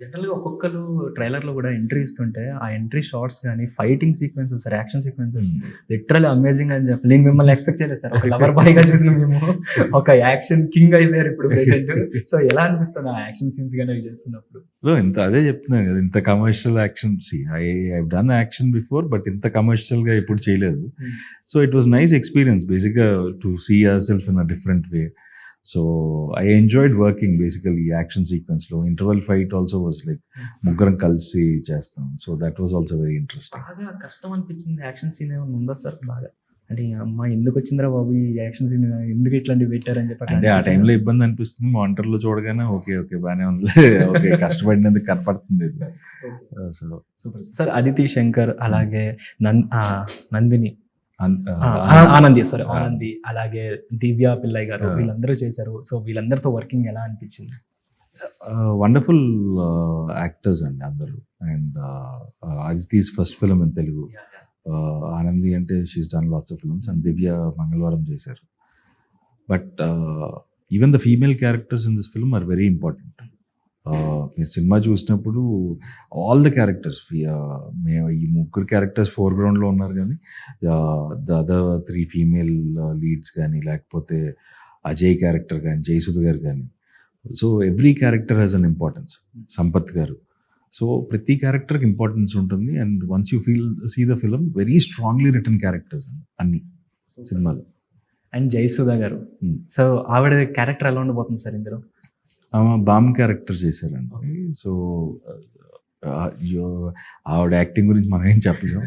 జనరల్‌గా ఒక్కొక్కళ్ళు ట్రైలర్‌లో గూడా ఎంట్రీ ఇస్తుంటే, ఆ ఎంట్రీ షాట్స్ గాని, fighting sequences, action sequences literally amazing అని చెప్పాలి. నేను మిమ్మల్ని ఎక్స్‌పెక్ట్ చేయలేదు సార్. ఒక లవర్ బాయ్‌గా చూసిన మేము ఒక యాక్షన్ కింగ్ అయిపోయారు ఇప్పుడు ప్రెజెంట్. సో, ఎలా అనిపిస్తుంది ఆ యాక్షన్ సీన్స్ గాని అవి చేస్తున్నప్పుడు? ఇంత అదే చెప్తున్నాను కదా, ఇంత commercial action. I done action before, but ఇంత కమర్షియల్ గా ఎప్పుడు చేయలేదు. So it was nice experience basic గా to see ourself in a different way. So I enjoyed working basically action sequence లో. Interval fight also was like ముగ్గురం కలిసి చేస్తాం. So that was also very interesting. బాగా కష్టం అనిపించింది action scene ఏమైనా ఉందా సార్ బాగా? అంటే అమ్మా ఎందుకు వచ్చిందిరా బాబు ఈ యాక్షన్ సీన్, ఎందుకు ఇట్లాంటివి పెట్టారని చెప్పి అంటే ఆ టైంలో ఇబ్బంది అనిపిస్తుంది. మానిటర్ లో చూడగానే ఓకే ఓకే బానే ఉంది, ఓకే కష్టపడినందుకు కనపడుతుంది. So super sir. Aditi Shankar అలాగే నందిని ఆనంది అలాగే దివ్య పిల్లయ్య గారు వీళ్ళందరూ చేశారు. సో వీళ్ళందరితో వర్కింగ్ ఎలా అనిపించింది? వండర్ఫుల్ యాక్టర్స్ అండి అందరూ. And Aditi's first film in Telugu. Anandi అంటే she's done lots of films. And Divya Mangalavaaram చేశారు. But even the female characters in this film are very important. మీరు సినిమా చూసినప్పుడు ఆల్ ద క్యారెక్టర్స్, మేము ఈ ముగ్గురు క్యారెక్టర్స్ ఫోర్గ్రౌండ్లో ఉన్నారు, కానీ ద అదర్ 3 ఫీమేల్ లీడ్స్ కానీ, లేకపోతే అజయ్ క్యారెక్టర్ కానీ, జయసుధ గారు కానీ, so every character has an importance. Sampath గారు, సో ప్రతి క్యారెక్టర్కి ఇంపార్టెన్స్ ఉంటుంది. And once you see the film, very strongly return characters అన్ని సినిమాలు. అండ్ జయసుధ గారు, సో ఆవిడ క్యారెక్టర్ ఎలా ఉండబోతుంది సార్ ఇందులో? బామ్ క్యారెక్టర్ చేశారండి. సో ఆవిడ యాక్టింగ్ గురించి మనం ఏం చెప్పలేము.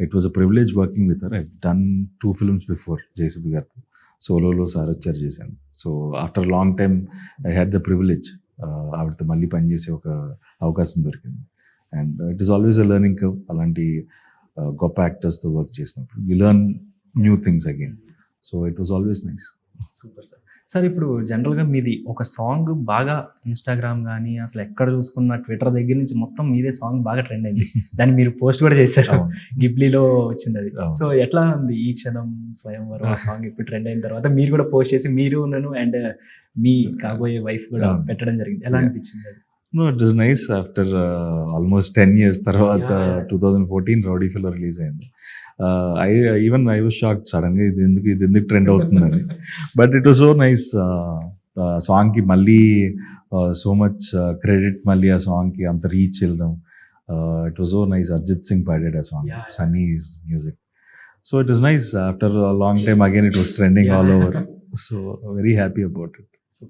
It was a privilege working with her. I done 2 films before Jayasudha గారితో. సోలోలో సారొచ్చారు చేశాను. So after long time I had the privilege ఆవిడతో మళ్ళీ పనిచేసే ఒక అవకాశం దొరికింది. And it is always a learning curve. అలాంటి గొప్ప యాక్టర్స్తో వర్క్ చేసినప్పుడు we learn new things again. So it was always nice. Super sir. Sir ఇప్పుడు జనరల్గా మీది ఒక సాంగ్ బాగా ఇన్స్టాగ్రామ్ కానీ అసలు ఎక్కడ చూసుకున్న ట్విట్టర్ దగ్గర నుంచి మొత్తం మీదే సాంగ్ బాగా ట్రెండ్ అయింది. దాన్ని మీరు పోస్ట్ కూడా చేశారు, గిబ్లీలో వచ్చింది అది. సో ఎట్లా ఉంది ఈ క్షణం స్వయంవరం ఆ సాంగ్ ఇప్పుడు ట్రెండ్ అయిన తర్వాత మీరు కూడా పోస్ట్ చేసి మీరు నన్ను అండ్ మీ కాబోయే వైఫ్ కూడా పెట్టడం జరిగింది, ఎలా అనిపించింది అది? No, it was nice. After almost 10 years తర్వాత 2014 రౌడీ ఫిల్లో రిలీజ్ అయింది. I was shocked సడన్ గా ఇది ఎందుకు ట్రెండ్ అవుతుందని. But it was so nice. Song కి మళ్ళీ సో మచ్ క్రెడిట్, మళ్ళీ ఆ సాంగ్ కి అంత రీచ్ వెళ్ళడం. It was so nice. Arijit Singh పాడాడు ఆ song, Sunny's music. So it was nice. After long time again it was trending all over. So very happy about it.